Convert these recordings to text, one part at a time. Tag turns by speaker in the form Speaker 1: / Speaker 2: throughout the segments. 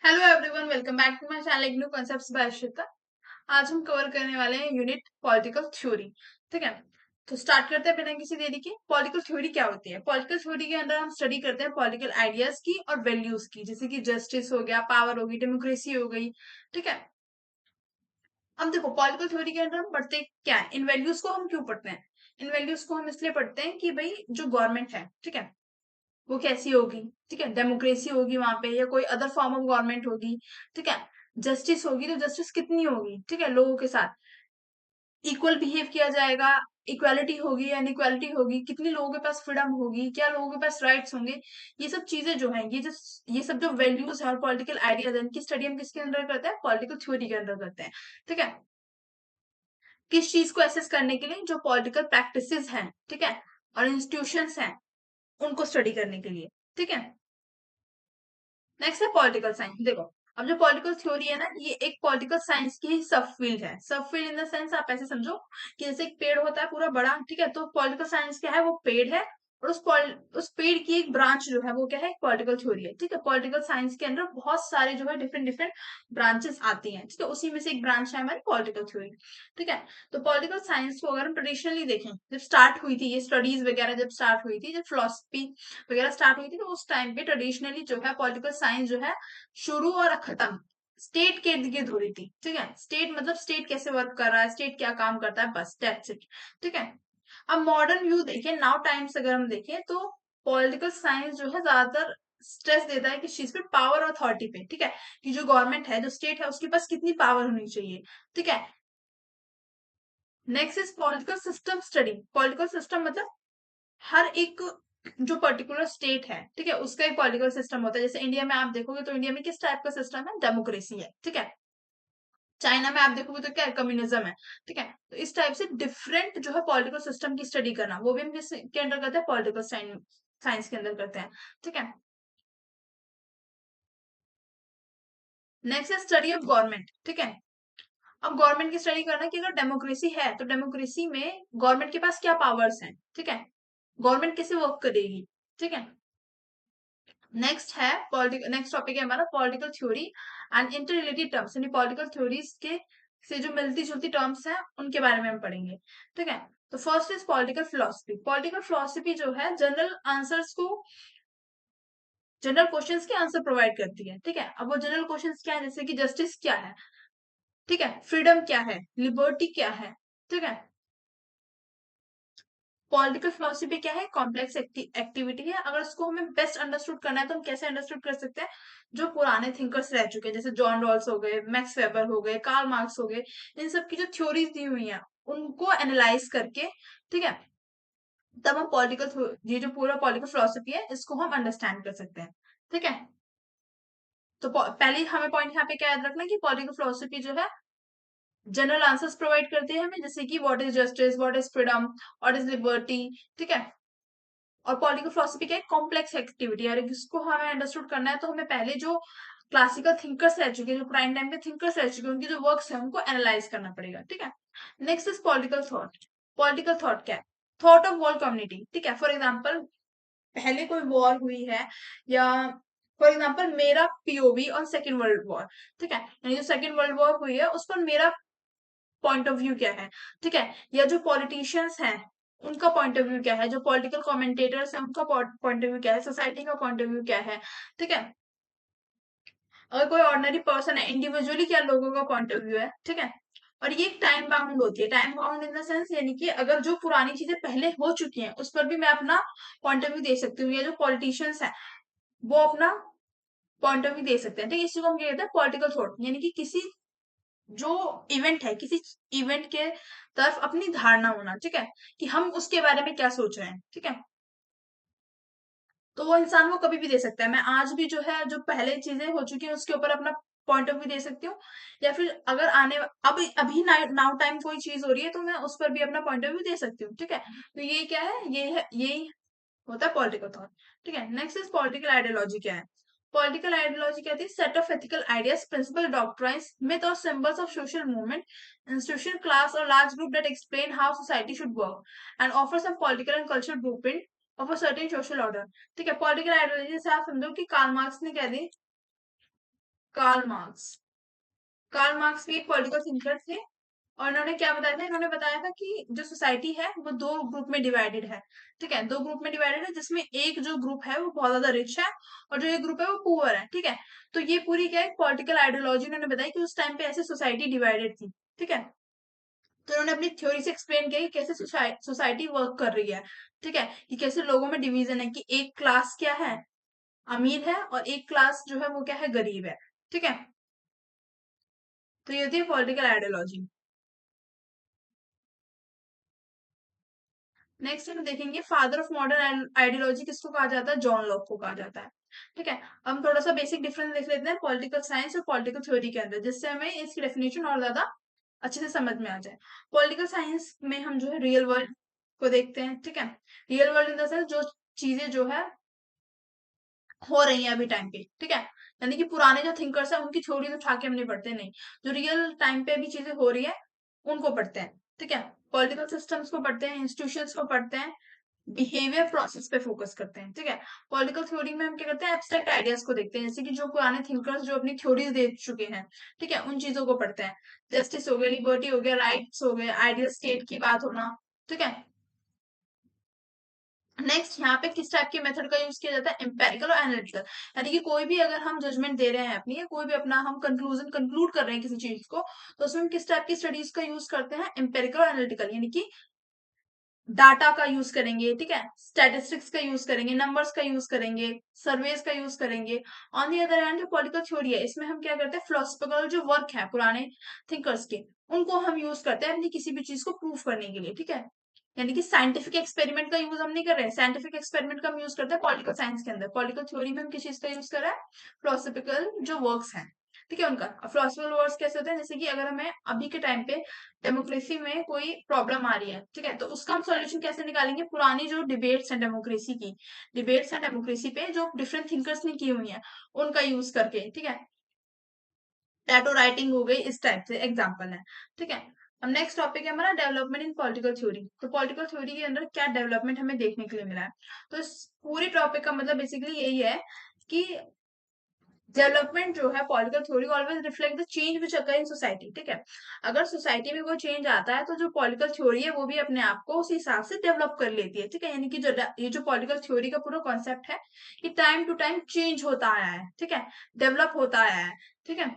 Speaker 1: Hello everyone, welcome back to my channel new concepts by Arshita. आज हम cover करने वाले हैं यूनिट पॉलिटिकल थ्योरी। ठीक है, तो स्टार्ट करते हैं बिना किसी देरी के। पॉलिटिकल थ्योरी क्या होती है? पॉलिटिकल थ्योरी के अंदर हम स्टडी करते हैं पॉलिटिकल आइडियाज की और वैल्यूज की, जैसे कि जस्टिस हो गया, पावर होगी, डेमोक्रेसी हो गई। ठीक है, अब देखो पॉलिटिकल थ्योरी के अंदर हम पढ़ते क्या है, इन वैल्यूज को हम क्यों पढ़ते हैं? इन वैल्यूज को हम इसलिए पढ़ते हैं कि भाई जो गवर्नमेंट है, ठीक है, वो कैसी होगी। ठीक है, डेमोक्रेसी होगी वहां पे या कोई अदर फॉर्म ऑफ गवर्नमेंट होगी। ठीक है, जस्टिस होगी तो जस्टिस कितनी होगी, ठीक है, लोगों के साथ इक्वल बिहेव किया जाएगा, इक्वालिटी होगी या इनइक्वालिटी होगी, कितनी लोगों के पास फ्रीडम होगी, क्या लोगों के पास राइट्स होंगे। ये सब चीजें जो है, ये सब जो वैल्यूज है और पॉलिटिकल आइडियाज है, इनकी स्टडी हम किसके अंदर करते हैं? पॉलिटिकल थ्योरी के अंदर करते हैं। ठीक है, किस चीज को एसेस करने के लिए? जो पॉलिटिकल प्रैक्टिसेस हैं, ठीक है, और इंस्टीट्यूशंस हैं, उनको स्टडी करने के लिए। ठीक है, नेक्स्ट है पॉलिटिकल साइंस। देखो, अब जो पॉलिटिकल थ्योरी है ना, ये एक पॉलिटिकल साइंस की ही सब फील्ड है। सब फील्ड इन द सेंस आप ऐसे समझो कि जैसे एक पेड़ होता है पूरा बड़ा, ठीक है, तो पॉलिटिकल साइंस क्या है? वो पेड़ है, और उस पेड़ की एक ब्रांच जो है वो क्या है? पॉलिटिकल थ्योरी है। ठीक है, पॉलिटिकल साइंस के अंदर बहुत सारे जो है डिफरेंट डिफरेंट ब्रांचेस आती हैं। ठीक है, उसी में से एक ब्रांच है हमारी पॉलिटिकल थ्योरी। ठीक है, तो पॉलिटिकल साइंस को अगर हम ट्रेडिशनली देखें, जब स्टार्ट हुई थी ये स्टडीज वगैरह, जब स्टार्ट हुई थी, जब फिलोसफी वगैरह स्टार्ट हुई थी, तो उस टाइम पे ट्रेडिशनली जो है पॉलिटिकल साइंस जो है शुरू और खत्म स्टेट के इर्द गिर्द हो रही थी। ठीक है, स्टेट मतलब स्टेट कैसे वर्क कर रहा है, स्टेट क्या काम करता है, बस दैट्स इट। ठीक है, अब मॉडर्न व्यू देखें, नाउ टाइम्स अगर हम देखें, तो पॉलिटिकल साइंस जो है ज्यादातर स्ट्रेस देता है किस चीज पे? पावर और अथॉरिटी पे। ठीक है, कि जो गवर्नमेंट है, जो स्टेट है, उसके पास कितनी पावर होनी चाहिए। ठीक है, next is political system study. Political system मतलब हर एक जो पर्टिकुलर स्टेट है, ठीक है, उसका एक पॉलिटिकल सिस्टम होता है। जैसे इंडिया में आप देखोगे तो इंडिया में किस टाइप का सिस्टम है? डेमोक्रेसी है। ठीक है, चाइना में आप देखोगे तो क्या है? कम्युनिज्म है। ठीक है, तो इस टाइप से डिफरेंट जो है पॉलिटिकल सिस्टम की स्टडी करना, वो भी हम किसके अंदर करते हैं? पॉलिटिकल साइंस के अंदर करते हैं। ठीक है, नेक्स्ट है स्टडी ऑफ गवर्नमेंट। ठीक है, अब गवर्नमेंट की स्टडी करना कि अगर डेमोक्रेसी है तो डेमोक्रेसी में गवर्नमेंट के पास क्या पावर्स हैं। ठीक है, गवर्नमेंट कैसे वर्क करेगी। ठीक है, नेक्स्ट टॉपिक है हमारा political theory and inter related terms, यानी पॉलिटिकल थ्योरीज के से जो मिलती जुलती टर्म्स हैं उनके बारे में हम पढ़ेंगे। ठीक है, तो first is political philosophy. Political philosophy जो है जनरल क्वेश्चंस के आंसर प्रोवाइड करती है। ठीक है, अब वो जनरल क्वेश्चंस क्या है? जैसे कि जस्टिस क्या है, ठीक है, फ्रीडम क्या है, लिबर्टी क्या है। ठीक है, पॉलिटिकल फिलोसफी क्या है? कॉम्प्लेक्स एक्टिविटी है। अगर उसको हमें बेस्ट अंडरस्टूड करना है तो हम कैसे अंडरस्टूड कर सकते हैं? जो पुराने थिंकर्स रह चुके हैं, जैसे जॉन रॉल्स हो गए, मैक्स वेबर हो गए, कार्ल मार्क्स हो गए, इन सब की जो थ्योरीज दी हुई हैं, उनको एनालाइज करके, ठीक है, तब हम ये जो पूरा पॉलिटिकल फिलोसफी है, इसको हम अंडरस्टैंड कर सकते हैं। ठीक है, तो पहले हमें पॉइंट यहाँ पे क्या याद रखना है कि पॉलिटिकल फिलोसफी जो है जनरल आंसर्स प्रोवाइड करती है हमें, जैसे कि what is justice, what is freedom, what is liberty. ठीक है, और पॉलिटिकल फिलोसफी क्या है? कॉम्प्लेक्स एक्टिविटी है। इसको हमें अंडरस्टूड करना है तो हमें पहले जो क्लासिकल थिंकर्स रह चुके हैं, जो प्राइम टाइम के थिंकर्स रह चुके हैं, उनके जो वर्क्स है उनको एनालाइज करना पड़ेगा। ठीक है, next is political thought. Political thought क्या है? Thought of world community. ठीक है, फॉर एग्जाम्पल पहले कोई वॉर हुई है, या फॉर एग्जाम्पल मेरा POV on second world war. ठीक है, यानी जो सेकेंड वर्ल्ड वॉर हुई है उस पर मेरा पॉइंट ऑफ व्यू क्या है। ठीक है, या जो पॉलिटिशियंस हैं उनका पॉइंट ऑफ व्यू क्या है, जो पॉलिटिकल कमेंटेटर्स हैं उनका पॉइंट ऑफ व्यू क्या है, सोसाइटी का पॉइंट ऑफ व्यू क्या है। ठीक है, अगर कोई ऑर्डिनरी पर्सन है, इंडिविजुअली क्या लोगों का पॉइंट ऑफ व्यू है। ठीक है, और ये टाइम बाउंड होती है। Time bound in the sense, यानी कि अगर जो पुरानी चीजें पहले हो चुकी हैं उस पर भी मैं अपना पॉइंट ऑफ व्यू दे सकती हूँ, या जो पॉलिटिशियंस हैं वो अपना पॉइंट ऑफ व्यू दे सकते हैं। ठीक है, इसी को हम क्या कहते हैं? पॉलिटिकल थॉट, यानी कि किसी जो इवेंट है, किसी इवेंट के तरफ अपनी धारणा होना। ठीक है, कि हम उसके बारे में क्या सोच रहे हैं। ठीक है, तो वो इंसान वो कभी भी दे सकता है। मैं आज भी जो है, जो पहले चीजें हो चुकी है उसके ऊपर अपना पॉइंट ऑफ व्यू दे सकती हूँ, या फिर अगर अब अभी नाउ टाइम कोई चीज हो रही है तो मैं उस पर भी अपना पॉइंट ऑफ व्यू दे सकती हूँ। ठीक है, तो ये क्या है? यही होता है पॉलिटिकल थॉट। ठीक है, नेक्स्ट इज पॉलिटिकल आइडियोलॉजी क्या है? पॉलिटिकल आइडियोलॉजी कहती है set of ethical ideas, principle, doctrines, myth और symbols of social movement, institution, class or large group that explain how society should work and offer some political and cultural blueprint of a certain social order। ठीक है, political ideology से आप समझो कि Karl Marx ने कह दी Karl Marx. Karl Marx भी एक पॉलिटिकल थिंकर थे और इन्होंने क्या बताया था, इन्होंने बताया था कि जो सोसाइटी है वो दो ग्रुप में डिवाइडेड है। ठीक है, दो ग्रुप में डिवाइडेड है, जिसमें एक जो ग्रुप है वो बहुत ज्यादा रिच है और जो एक ग्रुप है वो पुअर है। ठीक है, तो ये पूरी क्या है पॉलिटिकल आइडियोलॉजी उन्होंने बताई कि उस टाइम पे ऐसे सोसाइटी डिवाइडेड थी। ठीक है, तो उन्होंने अपनी थ्योरी से एक्सप्लेन किया कि कैसे सोसाइटी वर्क कर रही है। ठीक है, कि कैसे लोगों में डिवीजन है, कि एक क्लास क्या है, अमीर है, और एक क्लास जो है वो क्या है, गरीब है। ठीक है, तो ये होती है पॉलिटिकल आइडियोलॉजी। नेक्स्ट हम देखेंगे फादर ऑफ मॉडर्न आइडियोलॉजी किसको कहा जाता है, जॉन लॉक को कहा जाता है। ठीक है, हम थोड़ा सा बेसिक डिफरेंस देख लेते हैं पॉलिटिकल साइंस और पॉलिटिकल थ्योरी के अंदर, जिससे हमें इसकी डेफिनेशन और ज्यादा अच्छे से समझ में आ जाए। पॉलिटिकल साइंस में हम जो है रियल वर्ल्ड को देखते हैं। ठीक है, real world in the sense जो चीजें जो है हो रही है अभी टाइम पे। ठीक है, यानी कि पुराने जो थिंकर्स है उनकी थ्योरी उठा के हम नहीं पढ़ते, नहीं, जो रियल टाइम पे अभी चीजें हो रही है उनको पढ़ते हैं। ठीक है, पॉलिटिकल सिस्टम्स को पढ़ते हैं, इंस्टीट्यूशंस को पढ़ते हैं, बिहेवियर प्रोसेस पे फोकस करते हैं। ठीक है, पॉलिटिकल थ्योरी में हम क्या करते हैं, एब्स्ट्रैक्ट आइडियाज को देखते हैं, जैसे कि जो पुराने थिंकर्स जो अपनी थ्योरीज दे चुके हैं। ठीक है, उन चीजों को पढ़ते हैं, जस्टिस हो गया, लिबर्टी हो गया, राइट्स हो गए, आइडियल स्टेट की बात होना। ठीक है, नेक्स्ट यहाँ पे किस टाइप के मेथड का यूज किया जाता है, एम्पेरिकल और एनालिटिकल। यानी कि कोई भी अगर हम जजमेंट दे रहे हैं अपनी, या कोई भी अपना हम कंक्लूजन कंक्लूड कर रहे हैं किसी चीज को, तो उसमें हम किस टाइप की स्टडीज का यूज करते हैं, एम्पेरिकल और एनालिटिकल, यानी कि डाटा का यूज करेंगे। ठीक है, स्टैटिस्टिक्स का यूज करेंगे, नंबर्स का यूज करेंगे, सर्वेस का यूज करेंगे। ऑन दी अदर हैंड जो पॉलिटिकल थ्योरी है, इसमें हम क्या करते हैं, फिलोसफिकल जो वर्क है पुराने थिंकर्स के, उनको हम यूज करते हैं अपनी किसी भी चीज को प्रूव करने के लिए। ठीक है, यानी कि साइंटिफिक एक्सपेरिमेंट का यूज हम नहीं कर रहे हैं, साइंटिफिक एक्सपेरिमेंट का हम यूज करते हैं पॉलिटिकल साइंस के अंदर। पॉलिटिकल थ्योरी में हम किस चीज का यूज कर रहे हैं, फिलोसफिकल जो वर्क्स हैं। ठीक है, उनका फिलोसफिकल वर्क्स कैसे होते हैं, जैसे कि अगर हमें अभी के टाइम पे डेमोक्रेसी में कोई प्रॉब्लम आ रही है, ठीक है, तो उसका हम सॉल्यूशन कैसे निकालेंगे, पुरानी जो डिबेट्स हैं डेमोक्रेसी की, डिबेट्स हैं डेमोक्रेसी पे जो डिफरेंट थिंकर्स ने की हुई हैं, उनका यूज करके। ठीक है, टैटो राइटिंग हो गई, इस टाइप से एग्जाम्पल है। ठीक है, अब नेक्स्ट टॉपिक है हमारा डेवलपमेंट इन पॉलिटिकल थ्योरी। तो पॉलिटिकल थ्योरी के अंदर क्या डेवलपमेंट हमें देखने के लिए मिला है, तो इस पूरे टॉपिक का मतलब बेसिकली यही है कि डेवलपमेंट जो है political theory always reflect the change which occur in society. ठीक है, अगर सोसाइटी में कोई चेंज आता है तो जो पॉलिटिकल थ्योरी है वो भी अपने आप को उस हिसाब से डेवलप कर लेती है। ठीक है, यानी कि जो ये जो पॉलिटिकल थ्योरी का पूरा कॉन्सेप्ट है, कि टाइम टू टाइम चेंज होता आया है। ठीक है, डेवलप होता आया है। ठीक है,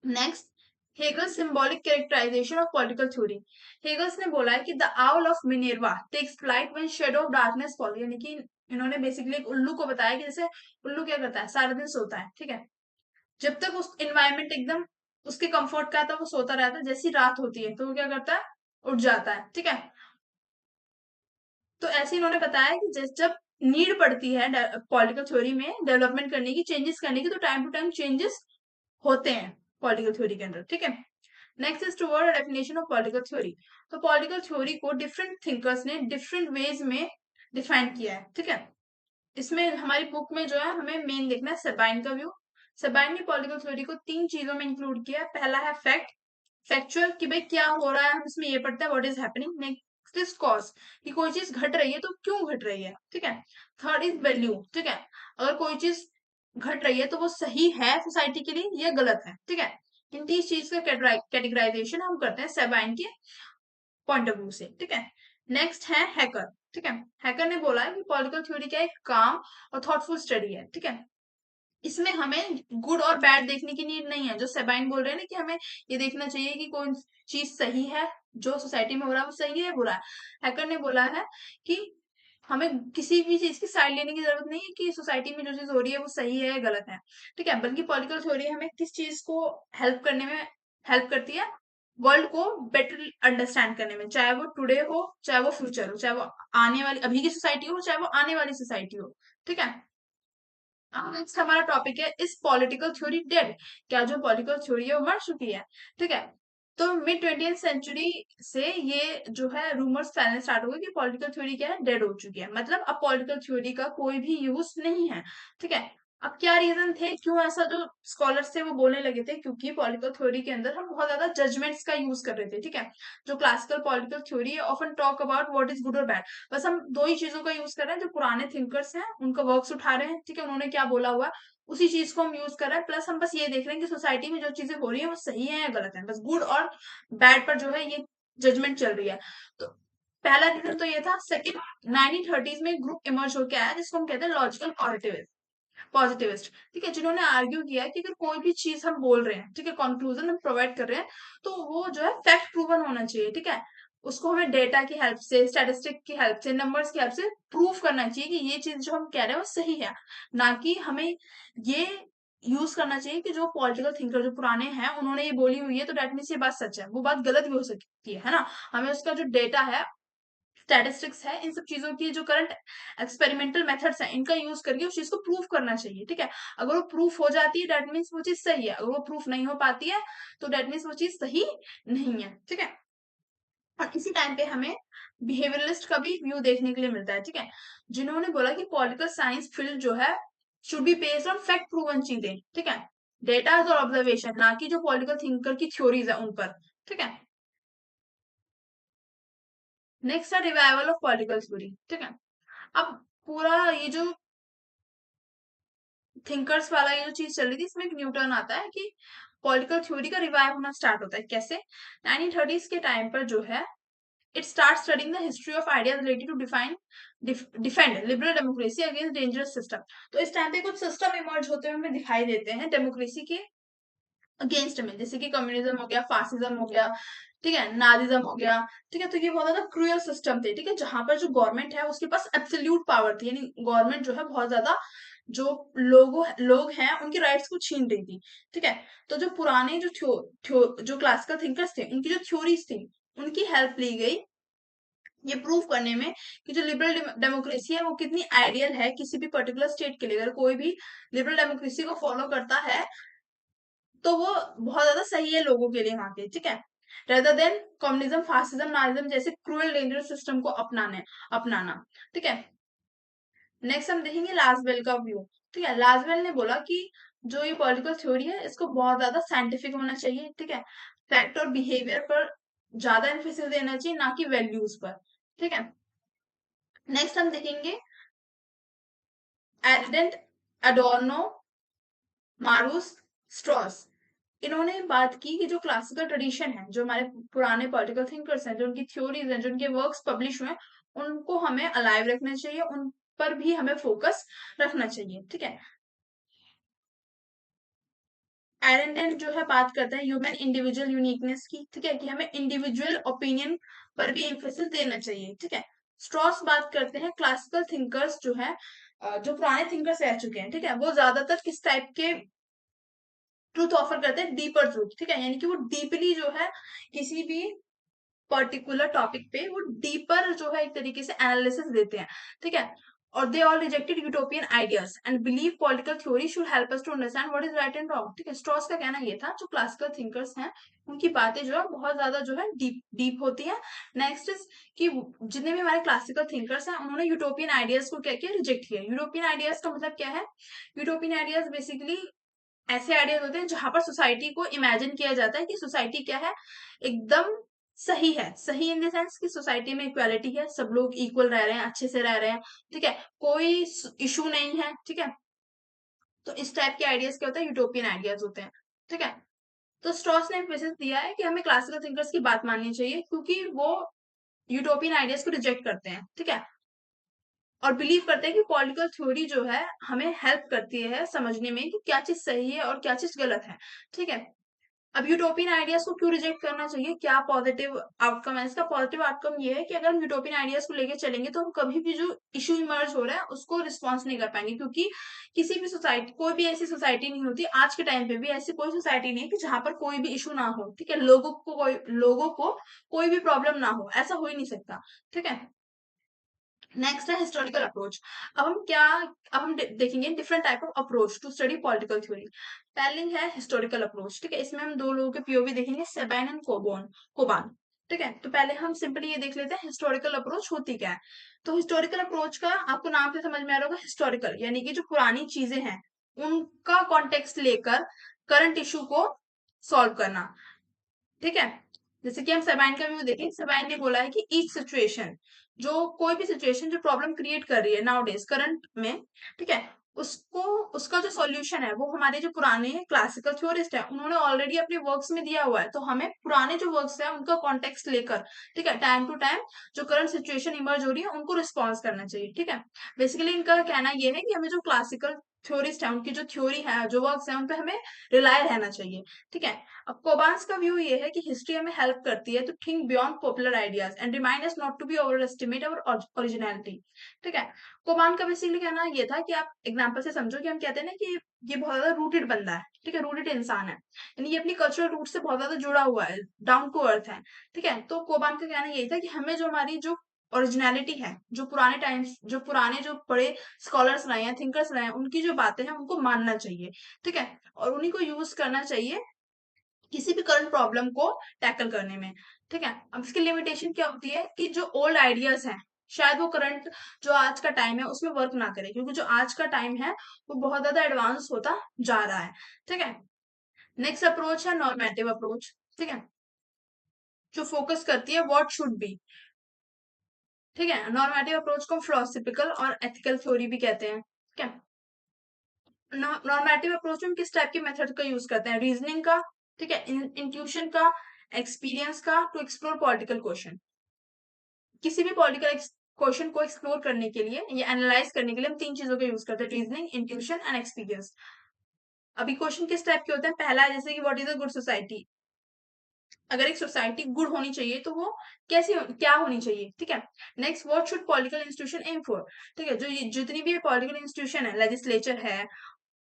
Speaker 1: next, Hegel symbolic characterisation of political theory. Hegel's ने बोला है कि the owl of Minerva takes flight when shadow of darkness fall, यानी कि इन्होंने बेसिकली एक उल्लू को बताया कि जैसे उल्लू क्या करता है, सारा दिन सोता है। ठीक है, जब तक उस एनवायरनमेंट एकदम उसके कंफर्ट का था वो सोता रहता है, जैसी रात होती है तो वो क्या करता है, उठ जाता है। ठीक है, तो ऐसे इन्होंने बताया कि जब नीड पड़ती है पॉलिटिकल थ्योरी में डेवलपमेंट करने की, चेंजेस करने की, तो टाइम टू टाइम चेंजेस होते हैं पॉलिटिकल थ्योरी के अंदर। ठीक है, next is toward definition of political theory. तो पॉलिटिकल थ्योरी को डिफरेंट थिंकर्स ने डिफरेंट वेज में डिफाइन किया है। ठीक है, इसमें हमारी बुक में जो है हमें मेन देखना है सेबाइन का व्यू। सेबाइन ने पॉलिटिकल थ्योरी को तीन चीजों में इंक्लूड किया है। पहला है फैक्ट, फैक्चुअल, कि भाई क्या हो रहा है, हम इसमें ये पढ़ते हैं what is happening. Next is cause, कि कोई चीज घट रही है तो क्यों घट रही है। ठीक है, थर्ड इज वैल्यू। ठीक है, अगर कोई चीज घट रही है तो वो सही है सोसाइटी के लिए या गलत है। ठीक है, इन तीन चीज का कैटेगराइजेशन हम करते हैं सेबाइन के पॉइंट ऑफ व्यू से। ठीक है, नेक्स्ट है हैकर। ठीक है, हैकर ने बोला है कि पॉलिटिकल थ्योरी क्या एक काम और थॉटफुल स्टडी है। ठीक है, इसमें हमें गुड और बैड देखने की नीड नहीं है, जो सेबाइन बोल रहे हैं ना कि हमें ये देखना चाहिए कि कौन चीज सही है, जो सोसाइटी में हो रहा है वो सही है बुरा है। हैकर ने बोला है कि हमें किसी भी चीज की साइड लेने की जरूरत नहीं है कि सोसाइटी में जो चीज हो रही है वो सही है या गलत है। ठीक है, बल्कि पॉलिटिकल थ्योरी हमें किस चीज को हेल्प करने में हेल्प करती है, वर्ल्ड को बेटर अंडरस्टैंड करने में, चाहे वो टुडे हो, चाहे वो फ्यूचर हो, चाहे वो आने वाली अभी की सोसाइटी हो, चाहे वो आने वाली सोसाइटी हो। ठीक है, नेक्स्ट हमारा टॉपिक है, इस पॉलिटिकल थ्योरी डेड, क्या जो पॉलिटिकल थ्योरी है वो मर चुकी है। ठीक है, तो मिड 20th सेंचुरी से ये जो है रूमर्स फैलने स्टार्ट हो गए कि पॉलिटिकल थ्योरी क्या है, डेड हो चुकी है, मतलब अब पॉलिटिकल थ्योरी का कोई भी यूज नहीं है। ठीक है, अब क्या रीजन थे, क्यों ऐसा जो स्कॉलर्स थे वो बोलने लगे थे, क्योंकि पॉलिटिकल थ्योरी के अंदर हम बहुत ज्यादा जजमेंट्स का यूज कर रहे थे। ठीक है, जो क्लासिकल पॉलिटिकल थ्योरी है often talk about what is good और बैड, बस हम दो ही चीजों का यूज कर रहे हैं, जो पुराने थिंकर्स हैं उनका वर्क्स उठा रहे हैं। ठीक है, उन्होंने क्या बोला हुआ है उसी चीज को हम यूज कर रहे हैं, प्लस हम बस ये देख रहे हैं कि सोसाइटी में जो चीजें हो रही है वो सही है या गलत है, बस गुड और बैड पर जो है ये जजमेंट चल रही है। तो पहला रीजन तो ये था। सेकंड, 1930s में एक ग्रुप इमर्ज होकर आया जिसको हम कहते हैं लॉजिकल पॉजिटिविस्ट, ठीक है, जिन्होंने आर्ग्यू किया है कि अगर कोई भी चीज हम बोल रहे हैं, ठीक है, कंक्लूजन हम प्रोवाइड कर रहे हैं, तो वो जो है फैक्ट प्रूवन होना चाहिए, ठीक है। उसको हमें डेटा की हेल्प से, स्टैटिस्टिक की हेल्प से, नंबर्स की हेल्प से प्रूफ करना चाहिए कि ये चीज जो हम कह रहे हैं वो सही है। ना कि हमें ये यूज करना चाहिए कि जो पॉलिटिकल थिंकर जो पुराने हैं उन्होंने ये बोली हुई है तो डेट मीन्स ये बात सच है, वो बात गलत भी हो सकती है ना। हमें उसका जो डेटा है, स्टैटिस्टिक्स है, इन सब चीजों की जो करंट एक्सपेरिमेंटल मेथड्स हैं, इनका यूज करके उस चीज को प्रूफ करना चाहिए, ठीक है। अगर वो प्रूफ हो जाती है डेट मीन्स वो चीज सही है, अगर वो प्रूफ नहीं हो पाती है तो डेट मीन्स वो चीज सही नहीं है, ठीक है। और इसी टाइम पे हमें बिहेवियरलिस्ट का भी व्यू देखने के लिए मिलता है, ठीक है, जिन्होंने बोला कि पॉलिटिकल साइंस फील्ड जो है should be based on fact proven चीजें, ठीक है, डेटा और ऑब्जर्वेशन, ना कि जो पॉलिटिकल थिंकर की थ्योरीज है उन पर, ठीक है। नेक्स्ट है रिवाइवल ऑफ पॉलिटिकल थ्योरी, ठीक है। अब पूरा ये जो थिंकर्स वाला ये जो चीज चल रही थी, इसमें एक न्यू टर्न आता है कि पॉलिटिकल थ्योरी का रिवाइव होना स्टार्ट होता है। कैसे? 1930s के टाइम पर जो है it start studying the history of ideas related to defend liberal democracy against dangerous system. तो इस टाइम पे कुछ सिस्टम इमर्ज होते हुए हमें दिखाई देते हैं डेमोक्रेसी के अगेंस्ट में, जैसे कि कम्युनिज्म हो गया, फासिज्म हो गया, ठीक है, नाजिज्म हो गया, ठीक है। तो ये बहुत ज्यादा क्रूअल सिस्टम थे, ठीक है, जहां पर जो गवर्नमेंट है उसके पास एब्सोल्यूट पावर थी, यानी गवर्नमेंट जो है बहुत ज्यादा जो लोग हैं उनके राइट्स को छीन रही थी, ठीक है। तो जो पुराने जो क्लासिकल थिंकर्स थे उनकी जो थ्योरीज थी उनकी हेल्प ली गई ये प्रूव करने में कि जो लिबरल डेमोक्रेसी है वो कितनी आइडियल है किसी भी पर्टिकुलर स्टेट के लिए। अगर कोई भी लिबरल डेमोक्रेसी को फॉलो करता है तो वो बहुत ज्यादा सही है लोगों के लिए वहां के, ठीक है, rather than communism, fascism, Nazism जैसे क्रूअल डेंजरस सिस्टम को अपनाना, ठीक है। नेक्स्ट हम देखेंगे लाजबेल का व्यू, ठीक है। लाजबेल ने बोला कि जो ये पॉलिटिकल थ्योरी है इसको बहुत ज्यादा साइंटिफिक होना चाहिए, ठीक है, फैक्ट और बिहेवियर पर ज्यादा एम्फेसिस देना चाहिए, ना कि वैल्यूज पर, ठीक है। नेक्स्ट हम देखेंगे एरिडेंट, एडोर्नो, मारूस, स्ट्रॉस। इन्होंने बात की कि जो क्लासिकल ट्रेडिशन है, जो हमारे पुराने पॉलिटिकल थिंकर्स हैं, जो उनकी थ्योरीज हैं, जो उनके वर्क्स पब्लिश हुए हैं, उनको हमें अलाइव रखना चाहिए, उन पर भी हमें फोकस रखना चाहिए, ठीक है। एरेंडेंट जो है बात करता है ह्यूमन इंडिविजुअल यूनिकनेस की, ठीक है, कि हमें इंडिविजुअल ओपिनियन पर भी एम्फेसिस देना चाहिए, ठीक है। स्ट्रॉस बात करते हैं क्लासिकल थिंकर्स जो है जो पुराने थिंकर्स रह चुके हैं, ठीक है, वो ज्यादातर किस टाइप के ट्रूथ ऑफर करते हैं? डीपर ट्रूथ, ठीक है, यानी कि वो डीपली जो है किसी भी पर्टिकुलर टॉपिक पे वो डीपर जो है एक तरीके से एनालिसिस देते हैं, ठीक है। और they all rejected utopian ideas and believe political theory should help us to understand what is right and wrong, ठीक है। स्ट्रॉस का कहना ये था जो क्लासिकल थिंकर्स हैं उनकी बातें जो है बहुत ज्यादा जो है डीप डीप होती है। नेक्स्ट इज कि जितने भी हमारे क्लासिकल थिंकर्स हैं उन्होंने यूटोपियन आइडियाज को क्या किया? रिजेक्ट किया। यूरोपियन आइडियाज का मतलब क्या है? यूटोपियन आइडियाज बेसिकली ऐसे आइडियाज होते हैं जहां पर सोसाइटी को इमेजिन किया जाता है कि सोसाइटी क्या है, एकदम सही है। सही इन द सेंस कि सोसाइटी में इक्वालिटी है, सब लोग इक्वल रह रहे हैं, अच्छे से रह रहे हैं, ठीक है, कोई इशू नहीं है, ठीक है। तो इस टाइप के आइडियाज क्या होता है? यूटोपियन आइडियाज होते हैं, ठीक है। तो स्ट्रॉस ने मैसेज दिया है कि हमें क्लासिकल थिंकर्स की बात माननी चाहिए क्योंकि वो यूटोपियन आइडियाज को रिजेक्ट करते हैं, ठीक है, और बिलीव करते हैं कि पॉलिटिकल थ्योरी जो है हमें हेल्प करती है समझने में कि क्या चीज सही है और क्या चीज गलत है, ठीक है। अब यूटोपियन आइडियाज को क्यों रिजेक्ट करना चाहिए? क्या पॉजिटिव आउटकम है इसका? पॉजिटिव आउटकम ये है कि अगर हम यूटोपियन आइडियाज को लेके चलेंगे तो हम कभी भी जो इशू इमर्ज हो रहा है उसको रिस्पॉन्स नहीं कर पाएंगे, क्योंकि किसी भी सोसाइटी, कोई भी ऐसी सोसाइटी नहीं होती आज के टाइम पे भी, ऐसी कोई सोसाइटी नहीं है कि जहां पर कोई भी इशू ना हो, ठीक है, लोगों को कोई भी प्रॉब्लम ना हो, ऐसा हो ही नहीं सकता, ठीक है। नेक्स्ट है हिस्टोरिकल अप्रोच। अब हम देखेंगे different type of approach to study political theory. पहले है हिस्टोरिकल अप्रोच, ठीक है, इसमें हम दो लोगों के पीओवी देखेंगे, सेबैन एंड कोबान, ठीक है। तो पहले हम सिंपली ये देख लेते हैं हिस्टोरिकल अप्रोच होती क्या है। तो हिस्टोरिकल अप्रोच का आपको नाम से समझ में आ रहा होगा, हिस्टोरिकल यानी कि जो पुरानी चीजें हैं उनका कॉन्टेक्स्ट लेकर करंट इशू को सॉल्व करना, ठीक है। जैसे कि हम सबैन का व्यू देखें, सबैन ने बोला है कि ईच सिचुएशन, जो कोई भी सिचुएशन जो प्रॉब्लम क्रिएट कर रही है नाउ डेज करंट में, ठीक है, उसको उसका जो सॉल्यूशन है वो हमारे जो पुराने क्लासिकल थ्योरिस्ट है उन्होंने ऑलरेडी अपने वर्क्स में दिया हुआ है। तो हमें पुराने जो वर्क्स है उनका कॉन्टेक्स्ट लेकर, ठीक है, टाइम टू टाइम जो करंट सिचुएशन इमर्ज हो रही है उनको रिस्पॉन्स करना चाहिए। ठीक है, बेसिकली इनका कहना ये है कि हमें जो क्लासिकल थ्योरिस्ट है उनकी जो थ्योरी है, जो वर्क्स है, उन पे हमें रिलाय रहना चाहिए। ठीक है, अब कोबान्स का व्यू ये है कि हिस्ट्री हमें हेल्प करती है to think beyond popular ideas and remind us not to be over estimate our originality. ठीक है, कोमान का बेसिकली कहना ये था कि आप एग्जाम्पल से समझो कि हम कहते हैं ना कि ये बहुत ज्यादा रूटेड बंदा है, ठीक है, रूटेड इंसान है, यानी ये अपनी कल्चरल रूट से बहुत ज्यादा जुड़ा हुआ है, डाउन टू अर्थ है। ठीक है, तो कोबान का कहना यही था कि हमें जो हमारी जो ओरिजिनलिटी है, जो पुराने टाइम्स, जो पुराने जो बड़े स्कॉलर्स रहे हैं, थिंकर्स रहे हैं, उनकी जो बातें हैं उनको मानना चाहिए। ठीक है, और उन्हीं को यूज करना चाहिए किसी भी करंट प्रॉब्लम को टैकल करने में। ठीक है, अब इसकी लिमिटेशन क्या होती है कि जो ओल्ड आइडियाज हैं शायद वो करंट जो आज का टाइम है उसमें वर्क ना करे, क्योंकि जो आज का टाइम है वो बहुत ज्यादा एडवांस होता जा रहा है। ठीक है, नेक्स्ट अप्रोच है नॉर्मेटिव अप्रोच। ठीक है, जो फोकस करती है व्हाट शुड बी। ठीक है, नॉर्मेटिव अप्रोच को फिलोसफिकल और एथिकल थ्योरी भी कहते हैं। ठीक है, नॉर्मेटिव अप्रोच में हम किस टाइप के मेथड का यूज करते हैं? रीजनिंग का, ठीक है, इंट्यूशन का, एक्सपीरियंस का, टू एक्सप्लोर पॉलिटिकल क्वेश्चन। किसी भी पॉलिटिकल क्वेश्चन को एक्सप्लोर करने के लिए या एनालाइज करने के लिए हम तीन चीजों का यूज करते हैं, रीजनिंग, इंट्यूशन एंड एक्सपीरियंस। अभी क्वेश्चन किस टाइप के होते हैं? पहला है जैसे कि what is a good society. अगर एक सोसाइटी गुड होनी चाहिए तो वो क्या होनी चाहिए? ठीक है, next what should political institution aim for. ठीक है, जो जितनी भी पॉलिटिकल इंस्टीट्यूशन है, लेजिस्लेचर है,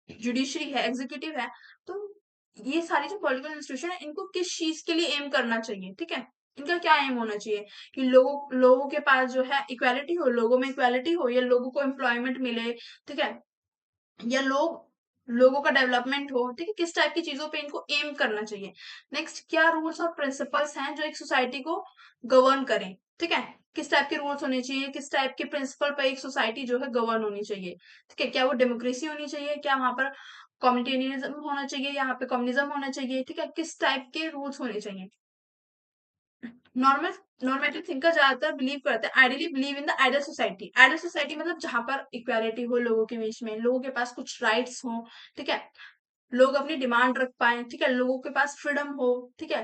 Speaker 1: जुडिशरी है, एग्जीक्यूटिव है, तो ये सारी जो पॉलिटिकल इंस्टीट्यूशन है इनको किस चीज के लिए एम करना चाहिए? ठीक है, इनका क्या एम होना चाहिए कि लोगों के पास जो है इक्वालिटी हो, लोगों में इक्वालिटी हो, या लोगों को एम्प्लॉयमेंट मिले, ठीक है, या लोगों का डेवलपमेंट हो। ठीक है, किस टाइप की चीजों पे इनको एम करना चाहिए। नेक्स्ट, क्या रूल्स और प्रिंसिपल्स हैं जो एक सोसाइटी को गवर्न करें। ठीक है, किस टाइप के रूल्स होने चाहिए, किस टाइप के प्रिंसिपल पर एक सोसाइटी जो है गवर्न होनी चाहिए। ठीक है, क्या वो डेमोक्रेसी होनी चाहिए, क्या वहां पर कम्युनिटेरियनिज्म होना चाहिए, यहाँ पे कम्युनिज्म होना चाहिए। ठीक है, किस टाइप के रूल्स होने चाहिए। नॉर्मल नॉर्मेटिव थिंकर ज्यादातर बिलीव करते हैं, ideally believe in the ideal society. Ideal society मतलब जहां पर इक्वालिटी हो लोगों के बीच में, लोगों के पास कुछ राइट्स हो, ठीक है, लोग अपनी डिमांड रख पाए, ठीक है, लोगों के पास फ्रीडम हो। ठीक है,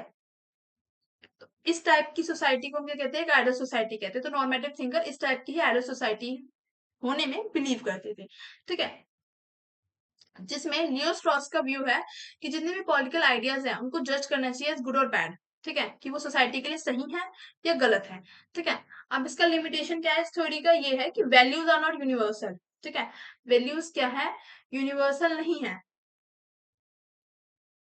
Speaker 1: तो इस टाइप की सोसाइटी को हम क्या कहते हैं? आइडियल सोसाइटी कहते हैं। तो नॉर्मेटिव थिंकर इस टाइप की ही आइडियल सोसाइटी होने में बिलीव करते थे। ठीक है, जिसमें लियो स्ट्रॉस का व्यू है कि जितने भी पॉलिटिकल आइडियाज हैं उनको जज करना चाहिए एज गुड और बैड। ठीक है, कि वो सोसाइटी के लिए सही है या गलत है। ठीक है, अब इसका लिमिटेशन क्या है इस थ्योरी का? ये है कि वैल्यूज आर नॉट यूनिवर्सल। ठीक है, वैल्यूज क्या है? यूनिवर्सल नहीं है।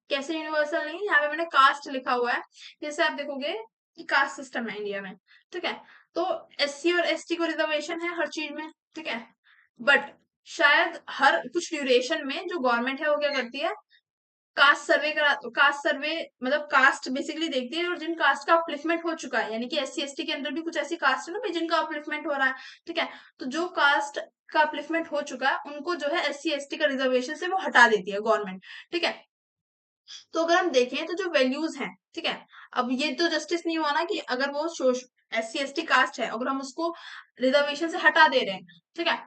Speaker 1: कैसे यूनिवर्सल नहीं? यहाँ पे मैंने कास्ट लिखा हुआ है, जैसे आप देखोगे कि कास्ट सिस्टम है इंडिया में। ठीक है, तो एससी और एसटी को रिजर्वेशन है हर चीज में। ठीक है, बट शायद हर कुछ ड्यूरेशन में जो गवर्नमेंट है वो क्या करती है? कास्ट सर्वे मतलब कास्ट बेसिकली देखती है, और जिन कास्ट का अपलिफ्टमेंट हो चुका है, यानी कि एससी एसटी के अंदर भी कुछ ऐसी कास्ट है ना भाई जिनका अपलिफ्टमेंट हो रहा है। ठीक है, तो जो कास्ट का अपलिफ्टमेंट हो चुका है उनको जो है एससी एसटी का रिजर्वेशन से वो हटा देती है गवर्नमेंट। ठीक है, तो अगर हम देखें तो जो वैल्यूज हैं, ठीक है, अब ये तो जस्टिस नहीं हुआ ना कि अगर वो S C S T caste है, अगर हम उसको रिजर्वेशन से हटा दे रहे हैं, ठीक है,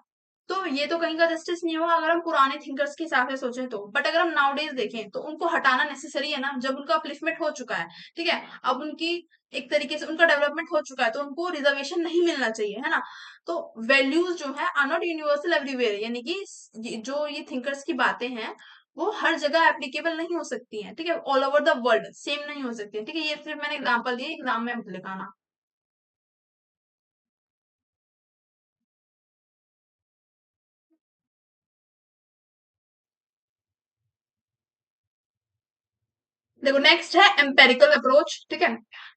Speaker 1: तो ये तो कहीं का जस्टिस नहीं हुआ अगर हम पुराने थिंकर्स के हिसाब से सोचें तो। बट अगर हम नाउडेज देखें तो उनको हटाना नेसेसरी है ना, जब उनका अपलिफ्टमेंट हो चुका है। ठीक है, अब उनकी एक तरीके से उनका डेवलपमेंट हो चुका है तो उनको रिजर्वेशन नहीं मिलना चाहिए, है ना। तो वैल्यूज जो है आर नॉट यूनिवर्सल एवरीवेयर, यानी कि जो ये थिंकर्स की बातें हैं वो हर जगह एप्लीकेबल नहीं हो सकती हैं। ठीक है, all over the world same नहीं हो सकती है। ठीक है, ये सिर्फ मैंने एग्जांपल दिए, एग्जाम में मत लिखाना। देखो नेक्स्ट है एम्पेरिकल अप्रोच। ठीक है,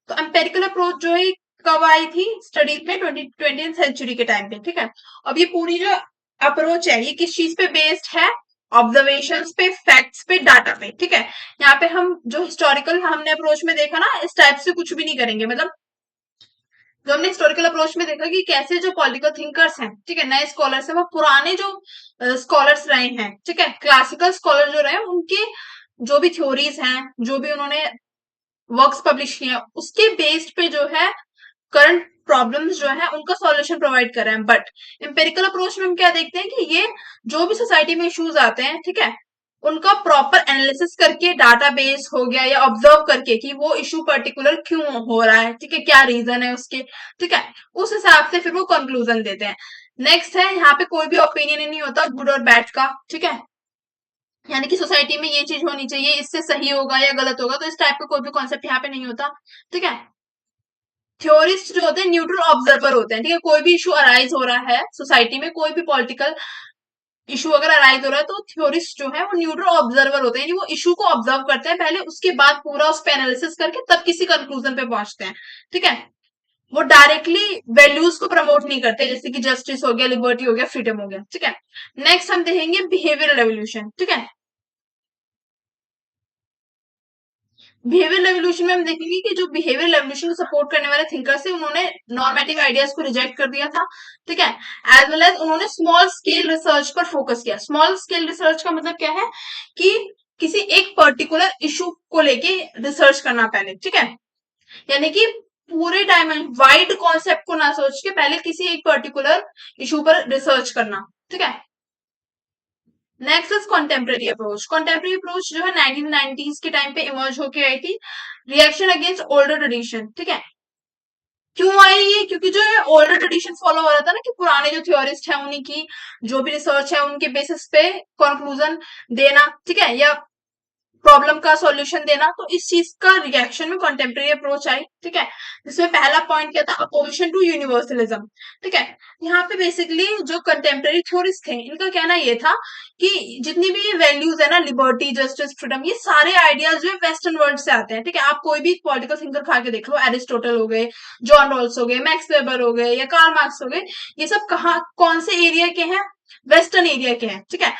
Speaker 1: तो एम्पेरिकल अप्रोच जो है कब आई थी स्टडीज में? 20th सेंचुरी के टाइम पे। ठीक है, अब ये पूरी जो अप्रोच है ये किस चीज पे बेस्ड है? ऑब्जर्वेशंस पे, फैक्ट्स पे, डाटा पे। ठीक है, यहाँ पे हम जो हिस्टोरिकल हमने अप्रोच में देखा ना, इस टाइप से कुछ भी नहीं करेंगे। मतलब जो हमने हिस्टोरिकल अप्रोच में देखा कि कैसे जो पॉलिटिकल थिंकर्स हैं, ठीक है, नए स्कॉलर्स हैं, वो पुराने जो स्कॉलर्स रहे हैं, ठीक है, क्लासिकल स्कॉलर जो रहे हैं, उनके जो भी थ्योरीज हैं, जो भी उन्होंने वर्क्स पब्लिश किए हैं, उसके बेस्ड पे जो है करंट प्रॉब्लम्स जो है उनका सॉल्यूशन प्रोवाइड कर रहे हैं। बट एम्पेरिकल अप्रोच में हम क्या देखते हैं कि ये जो भी सोसाइटी में इश्यूज आते हैं, ठीक है, उनका प्रॉपर एनालिसिस करके, डाटाबेस हो गया या ऑब्जर्व करके कि वो इशू पर्टिकुलर क्यों हो रहा है, ठीक है, क्या रीजन है उसके, ठीक है, उस हिसाब से फिर वो कंक्लूजन देते हैं। नेक्स्ट है, यहाँ पे कोई भी ओपिनियन नहीं होता गुड और बैड का, ठीक है, यानी कि सोसाइटी में ये चीज होनी चाहिए, इससे सही होगा या गलत होगा, तो इस टाइप का कोई भी कॉन्सेप्ट यहाँ पे नहीं होता, ठीक है। थ्योरिस्ट जो होते हैं न्यूट्रल ऑब्जर्वर होते हैं, ठीक है, कोई भी इशू अराइज हो रहा है सोसाइटी में, कोई भी पॉलिटिकल इशू अगर अराइज हो रहा है, तो थ्योरिस्ट जो है वो न्यूट्रल ऑब्जर्वर होते हैं, यानी वो इशू को ऑब्जर्व करते हैं पहले, उसके बाद पूरा उस पर एनालिसिस करके तब किसी कंक्लूजन पे पहुंचते हैं, ठीक है। वो डायरेक्टली वैल्यूज को प्रमोट नहीं करते, जैसे कि जस्टिस हो गया, लिबर्टी हो गया, फ्रीडम हो गया, ठीक है। नेक्स्ट हम देखेंगे बिहेवियरल रेवोल्यूशन, ठीक है। बिहेवियर रेवोल्यूशन में हम देखेंगे कि जो बिहेवियर रेवोल्यूशन को सपोर्ट करने वाले थिंकर्स थे, उन्होंने नॉर्मेटिव आइडियाज को रिजेक्ट कर दिया था, ठीक है। एज वेल एज उन्होंने स्मॉल स्केल रिसर्च पर फोकस किया। स्मॉल स्केल रिसर्च का मतलब क्या है कि किसी एक पर्टिकुलर इशू को लेके रिसर्च करना पहले, ठीक है, यानी कि पूरे टाइम वाइड कॉन्सेप्ट को ना सोच के पहले किसी एक पर्टिकुलर इशू पर रिसर्च करना, ठीक है। Next is contemporary approach. Contemporary approach जो है 1990s के टाइम पे इमर्ज होके आई थी, रिएक्शन अगेंस्ट ओल्डर ट्रेडिशन, ठीक है। क्यों आई ये? क्योंकि जो है ओल्डर ट्रेडिशन फॉलो हो रहा था ना, कि पुराने जो थ्योरिस्ट है उन्हीं की जो भी रिसर्च है उनके बेसिस पे कंक्लूजन देना, ठीक है, या प्रॉब्लम का सॉल्यूशन देना, तो इस चीज का रिएक्शन में कंटेम्प्रेरी अप्रोच आई, ठीक है। जिसमें पहला पॉइंट क्या था, अपोजिशन टू यूनिवर्सलिज्म, ठीक है। यहाँ पे बेसिकली जो कंटेम्प्रेरी थ्योरिस्ट थे, इनका कहना ये था कि जितनी भी ये वैल्यूज है ना, लिबर्टी, जस्टिस, फ्रीडम, ये सारे आइडियाज जो है वेस्टर्न वर्ल्ड से आते हैं, ठीक है। आप कोई भी पॉलिटिकल थिंकर खा के देख लो, एरिस्टोटल हो गए, जॉन रॉल्स हो गए, मैक्स वेबर हो गए या कार्ल मार्क्स हो गए, ये सब कहाँ, कौन से एरिया के हैं? वेस्टर्न एरिया के हैं, ठीक है।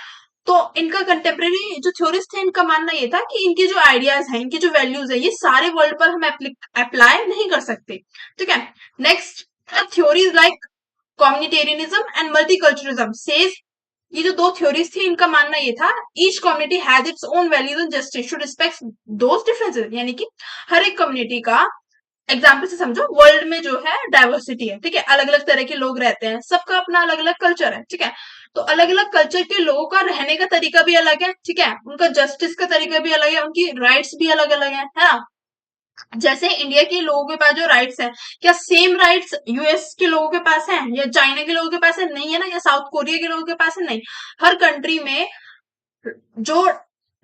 Speaker 1: तो इनका कंटेम्प्रेरी जो थ्योरिस्ट थे, इनका मानना ये था कि इनके जो आइडियाज हैं, इनकी जो वैल्यूज है, ये सारे वर्ल्ड पर हम अप्लाई नहीं कर सकते, ठीक है। Next, theories like communitarianism and multiculturalism says, ये जो दो थ्योरीज थी, इनका मानना ये था, each community has its own values and justice should respect those differences, यानी कि हर एक कम्युनिटी का, एग्जाम्पल से समझो, वर्ल्ड में जो है डाइवर्सिटी है, ठीक है, अलग अलग तरह के लोग रहते हैं, सबका अपना अलग अलग कल्चर है, ठीक है। तो अलग अलग कल्चर के लोगों का रहने का तरीका भी अलग है, ठीक है, उनका जस्टिस का तरीका भी अलग है, उनकी राइट्स भी अलग अलग है ना। जैसे इंडिया के लोगों के पास जो राइट्स हैं, क्या सेम राइट्स यूएस के लोगों के पास हैं या चाइना के लोगों के पास है? नहीं है ना, या साउथ कोरिया के लोगों के पास है? नहीं। हर कंट्री में जो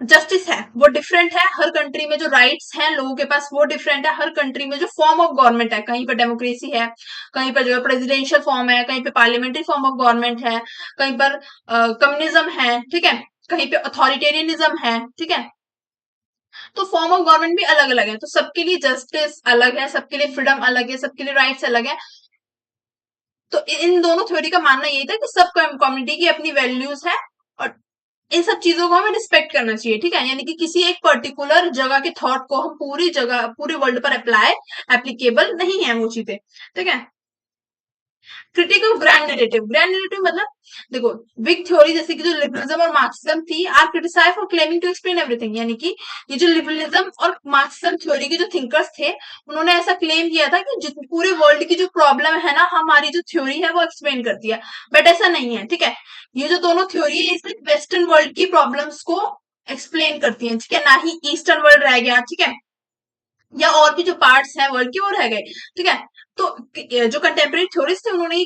Speaker 1: जस्टिस है वो डिफरेंट है, हर कंट्री में जो राइट्स हैं लोगों के पास वो डिफरेंट है, हर कंट्री में जो फॉर्म ऑफ गवर्नमेंट है, कहीं पर डेमोक्रेसी है, कहीं पर जो है प्रेसिडेंशियल फॉर्म है, कहीं पे पार्लियामेंट्री फॉर्म ऑफ गवर्नमेंट है, कहीं पर कम्युनिज्म है, ठीक है, कहीं पे अथॉरिटेरियनिज्म है, ठीक है। तो फॉर्म ऑफ गवर्नमेंट भी अलग अलग है, तो सबके लिए जस्टिस अलग है, सबके लिए फ्रीडम अलग है, सबके लिए राइट्स अलग है। तो इन दोनों थ्योरी का मानना यही था कि सब कम्युनिटी की अपनी वैल्यूज है, और इन सब चीजों को हमें रिस्पेक्ट करना चाहिए, ठीक है, यानी कि किसी एक पर्टिकुलर जगह के थॉट को हम पूरी जगह, पूरे वर्ल्ड पर एप्लीकेबल नहीं है वो चीजें, ठीक है। Critic of grand narrative. Grand narrative मतलब, देखो, बिग थ्योरी जैसे कि जो लिबरलिज्म और मार्क्सिज्म थी, are criticised for claiming to explain everything, यानी कि ये जो लिबरलिज्म और मार्क्सिज्म थ्योरी के जो थिंकर्स थे, उन्होंने ऐसा क्लेम किया था कि पूरे वर्ल्ड की जो प्रॉब्लम है ना, हमारी जो थ्योरी है वो एक्सप्लेन करती है, बट ऐसा नहीं है, ठीक है। ये जो दोनों थ्योरी है, सिर्फ वेस्टर्न वर्ल्ड की प्रॉब्लम्स को एक्सप्लेन करती है, ठीक है, ना ही ईस्टर्न वर्ल्ड रह गया, ठीक है, या और भी जो पार्ट्स हैं वर्ल्ड के वो रह गए, ठीक है। तो जो कंटेम्प्रेरी थ्योरिस्ट थे, उन्होंने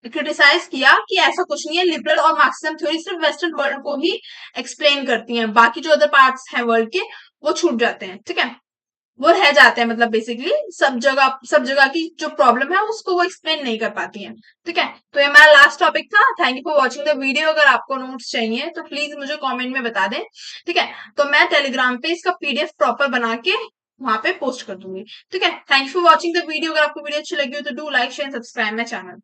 Speaker 1: क्रिटिसाइज किया कि ऐसा कुछ नहीं है, लिबरल और मार्क्सिज्म थ्योरी सिर्फ वेस्टर्न वर्ल्ड को ही एक्सप्लेन करती हैं, बाकी जो अदर पार्ट्स हैं वर्ल्ड के वो छूट जाते हैं, ठीक है, वो रह जाते हैं, मतलब बेसिकली सब जगह की जो प्रॉब्लम है उसको वो एक्सप्लेन नहीं कर पाती हैं, ठीक है। तो ये हमारा लास्ट टॉपिक था। Thank you for watching the video. अगर आपको नोट्स चाहिए तो प्लीज मुझे कमेंट में बता दें, ठीक है, तो मैं टेलीग्राम पे इसका पीडीएफ प्रॉपर बना के वहां पे पोस्ट कर दूंगी, ठीक है। Thank you for watching the video. अगर आपको वीडियो अच्छी लगी हो तो do like share subscribe my channel.